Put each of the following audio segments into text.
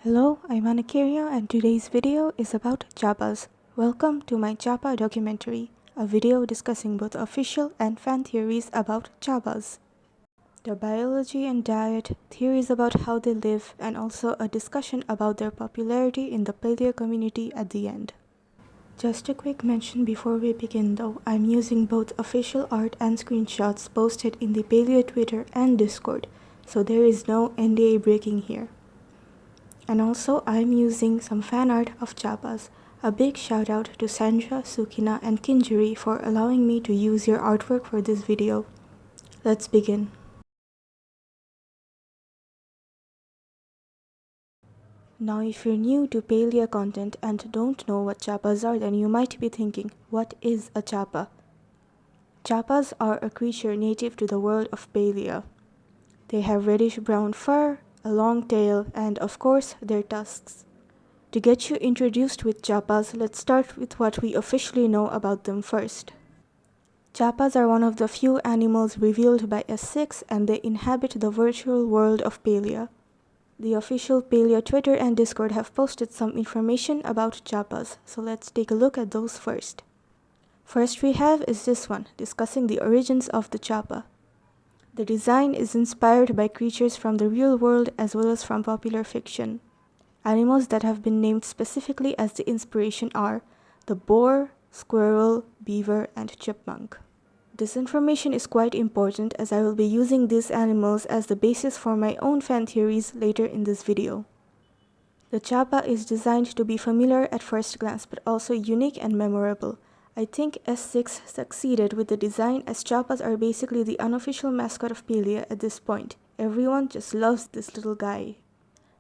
Hello, I'm Anakiria and today's video is about Chapas. Welcome to my Chapaa Documentary, a video discussing both official and fan theories about Chapas. Their biology and diet, theories about how they live, and also a discussion about their popularity in the Palia community at the end. Just a quick mention before we begin though, I'm using both official art and screenshots posted in the Palia Twitter and Discord, so there is no NDA breaking here. And also, I'm using some fan art of Chapas. A big shout out to Sandra, Sukina, and Kinjiri for allowing me to use your artwork for this video. Let's begin. Now, if you're new to Palia content and don't know what Chapas are, then you might be thinking, what is a Chapa? Chapas are a creature native to the world of Palia. They have reddish-brown fur, a long tail, and of course, their tusks. To get you introduced with Chapas, let's start with what we officially know about them first. Chapas are one of the few animals revealed by S6 and they inhabit the virtual world of Palia. The official Palia Twitter and Discord have posted some information about Chapas, so let's take a look at those first. First we have is this one, discussing the origins of the Chapa. The design is inspired by creatures from the real world as well as from popular fiction. Animals that have been named specifically as the inspiration are the boar, squirrel, beaver, and chipmunk. This information is quite important as I will be using these animals as the basis for my own fan theories later in this video. The Chapa is designed to be familiar at first glance but also unique and memorable. I think S6 succeeded with the design as Chapas are basically the unofficial mascot of Palia at this point. Everyone just loves this little guy.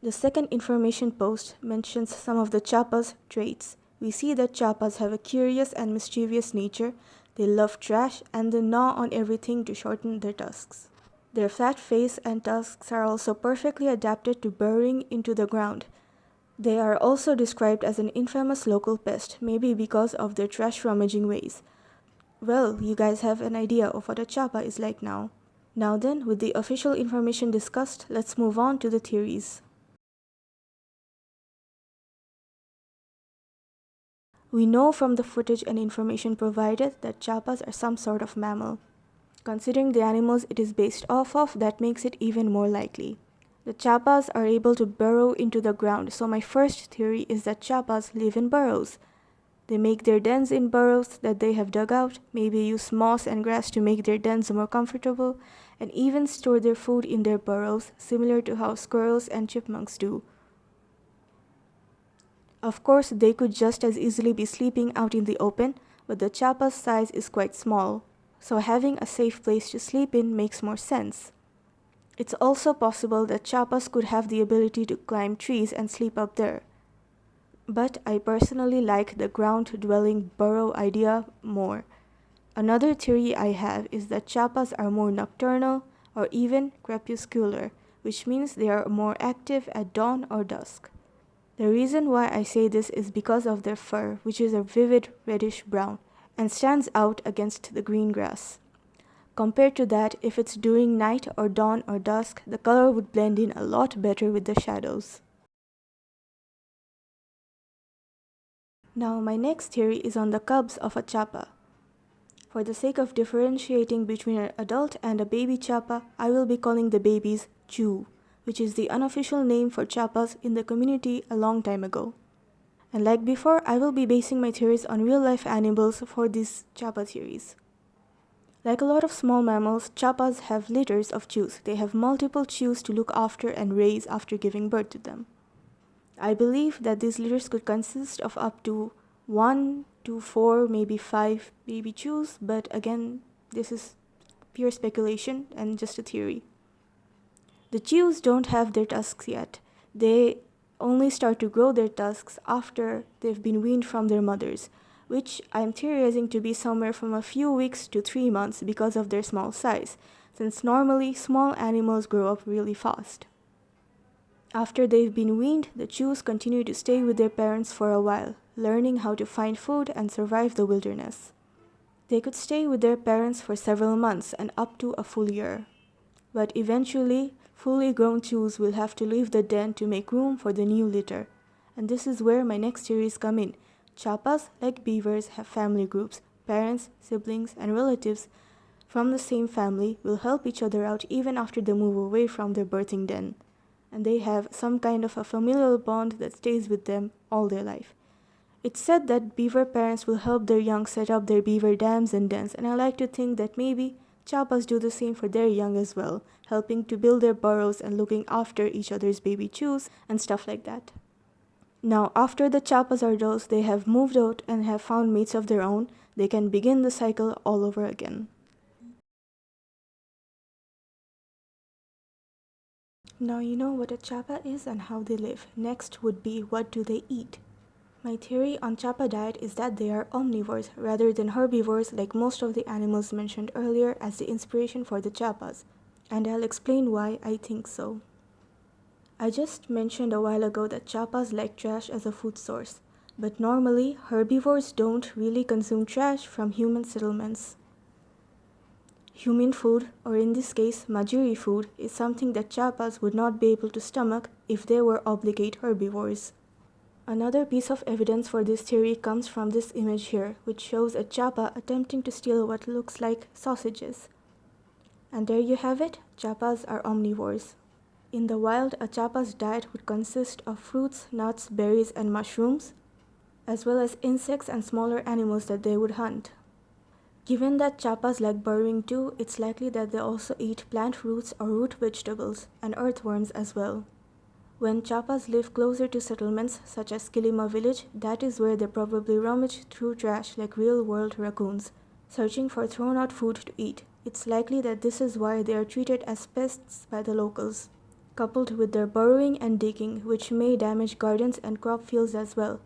The second information post mentions some of the Chapas' traits. We see that Chapas have a curious and mischievous nature, they love trash, and they gnaw on everything to shorten their tusks. Their flat face and tusks are also perfectly adapted to burrowing into the ground. They are also described as an infamous local pest, maybe because of their trash rummaging ways. Well, you guys have an idea of what a Chapa is like now. Now then, with the official information discussed, let's move on to the theories. We know from the footage and information provided that Chapas are some sort of mammal. Considering the animals it is based off of, that makes it even more likely. The Chapas are able to burrow into the ground, so my first theory is that Chapas live in burrows. They make their dens in burrows that they have dug out, maybe use moss and grass to make their dens more comfortable, and even store their food in their burrows, similar to how squirrels and chipmunks do. Of course, they could just as easily be sleeping out in the open, but the Chapa's size is quite small, so having a safe place to sleep in makes more sense. It's also possible that Chapas could have the ability to climb trees and sleep up there. But I personally like the ground-dwelling burrow idea more. Another theory I have is that Chapas are more nocturnal or even crepuscular, which means they are more active at dawn or dusk. The reason why I say this is because of their fur, which is a vivid reddish brown and stands out against the green grass. Compared to that, if it's during night or dawn or dusk, the color would blend in a lot better with the shadows. Now my next theory is on the cubs of a Chapa. For the sake of differentiating between an adult and a baby Chapa, I will be calling the babies Chu, which is the unofficial name for Chapas in the community a long time ago. And like before, I will be basing my theories on real-life animals for these Chapa theories. Like a lot of small mammals, Chapas have litters of chus. They have multiple chus to look after and raise after giving birth to them. I believe that these litters could consist of up to 1 to 4, maybe 5 baby chus, but again, this is pure speculation and just a theory. The chus don't have their tusks yet. They only start to grow their tusks after they've been weaned from their mothers, which I'm theorizing to be somewhere from a few weeks to 3 months because of their small size, since normally small animals grow up really fast. After they've been weaned, the chus continue to stay with their parents for a while, learning how to find food and survive the wilderness. They could stay with their parents for several months and up to a full year. But eventually, Fully grown chews will have to leave the den to make room for the new litter. And this is where my next theories come in. Chapas, like beavers, have family groups. Parents, siblings, and relatives from the same family will help each other out even after they move away from their birthing den. And they have some kind of a familial bond that stays with them all their life. It's said that beaver parents will help their young set up their beaver dams and dens, and I like to think that maybe Chapas do the same for their young as well, helping to build their burrows and looking after each other's baby chews and stuff like that. Now, after the Chapas or adults, they have moved out and have found mates of their own, they can begin the cycle all over again. Now you know what a Chapa is and how they live. Next would be, what do they eat? My theory on Chapa diet is that they are omnivores rather than herbivores like most of the animals mentioned earlier as the inspiration for the Chapas, and I'll explain why I think so. I just mentioned a while ago that Chapas like trash as a food source, but normally herbivores don't really consume trash from human settlements. Human food, or in this case Majuri food, is something that Chapas would not be able to stomach if they were obligate herbivores. Another piece of evidence for this theory comes from this image here, which shows a Chapa attempting to steal what looks like sausages. And there you have it, Chapas are omnivores. In the wild, a Chapa's diet would consist of fruits, nuts, berries, and mushrooms, as well as insects and smaller animals that they would hunt. Given that Chapas like burrowing too, it's likely that they also eat plant roots or root vegetables, and earthworms as well. When Chapas live closer to settlements such as Kilima village, that is where they probably rummage through trash like real-world raccoons, searching for thrown-out food to eat. It's likely that this is why they are treated as pests by the locals, coupled with their burrowing and digging, which may damage gardens and crop fields as well.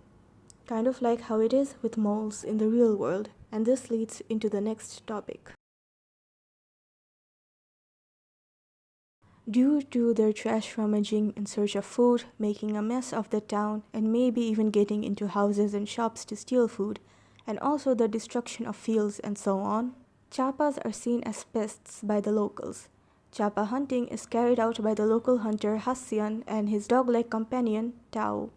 Kind of like how it is with moles in the real world, and this leads into the next topic. Due to their trash rummaging in search of food, making a mess of the town, and maybe even getting into houses and shops to steal food, and also the destruction of fields and so on, Chapas are seen as pests by the locals. Chapa hunting is carried out by the local hunter Hassian and his dog-like companion Tao.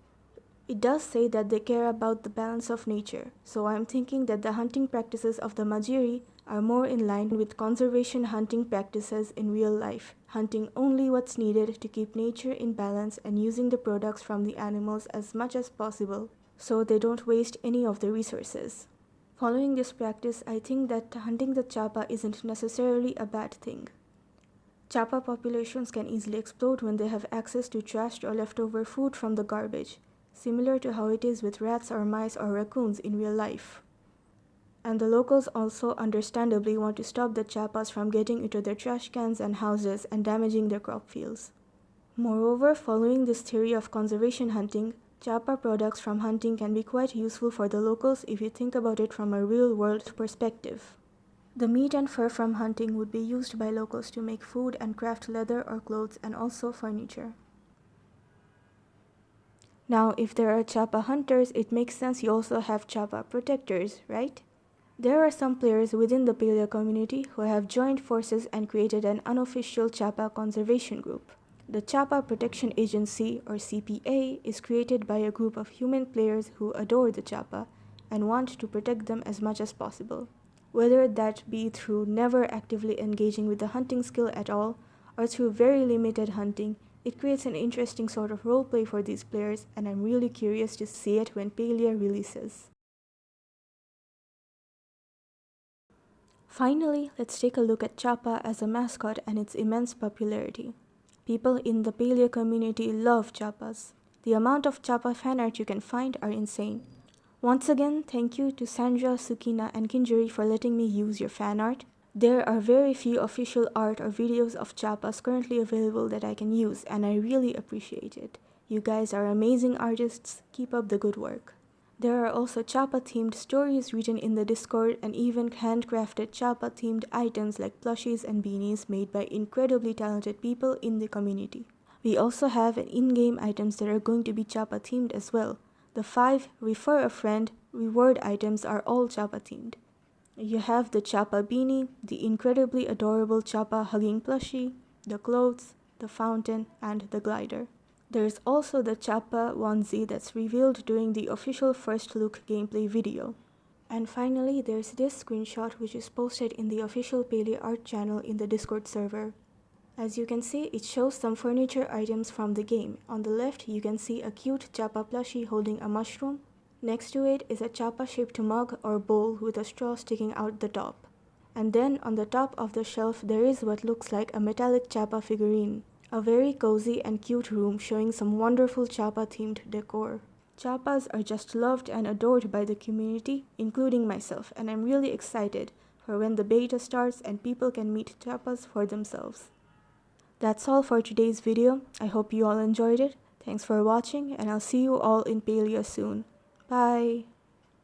It does say that they care about the balance of nature, so I'm thinking that the hunting practices of the Majiri are more in line with conservation hunting practices in real life, hunting only what's needed to keep nature in balance and using the products from the animals as much as possible, so they don't waste any of the resources. Following this practice, I think that hunting the Chapa isn't necessarily a bad thing. Chapa populations can easily explode when they have access to trashed or leftover food from the garbage, similar to how it is with rats or mice or raccoons in real life. And the locals also understandably want to stop the Chapas from getting into their trash cans and houses and damaging their crop fields. Moreover, following this theory of conservation hunting, Chapa products from hunting can be quite useful for the locals if you think about it from a real-world perspective. The meat and fur from hunting would be used by locals to make food and craft leather or clothes and also furniture. Now, if there are Chapa hunters, it makes sense you also have Chapa protectors, right? There are some players within the Palia community who have joined forces and created an unofficial Chapa conservation group. The Chapa Protection Agency, or CPA, is created by a group of human players who adore the Chapa and want to protect them as much as possible. Whether that be through never actively engaging with the hunting skill at all, or through very limited hunting, it creates an interesting sort of roleplay for these players, and I'm really curious to see it when Palia releases. Finally, let's take a look at Chapa as a mascot and its immense popularity. People in the Palia community love Chapas. The amount of Chapa fan art you can find are insane. Once again, thank you to Sandra, Sukina, and Kinjuri for letting me use your fan art. There are very few official art or videos of Chapas currently available that I can use, and I really appreciate it. You guys are amazing artists. Keep up the good work. There are also Chapa-themed stories written in the Discord and even handcrafted Chapa-themed items like plushies and beanies made by incredibly talented people in the community. We also have in-game items that are going to be Chapa-themed as well. The 5 Refer a Friend reward items are all Chapa-themed. You have the Chapa beanie, the incredibly adorable Chapa hugging plushie, the clothes, the fountain, and the glider. There's also the Chapaa onesie that's revealed during the official first look gameplay video. And finally, there's this screenshot which is posted in the official Palia art channel in the Discord server. As you can see, it shows some furniture items from the game. On the left, you can see a cute Chapaa plushie holding a mushroom. Next to it is a Chapaa-shaped mug or bowl with a straw sticking out the top. And then on the top of the shelf, there is what looks like a metallic Chapaa figurine. A very cozy and cute room showing some wonderful Chapaa-themed decor. Chapas are just loved and adored by the community, including myself, and I'm really excited for when the beta starts and people can meet Chapas for themselves. That's all for today's video. I hope you all enjoyed it. Thanks for watching, and I'll see you all in Palia soon. Bye!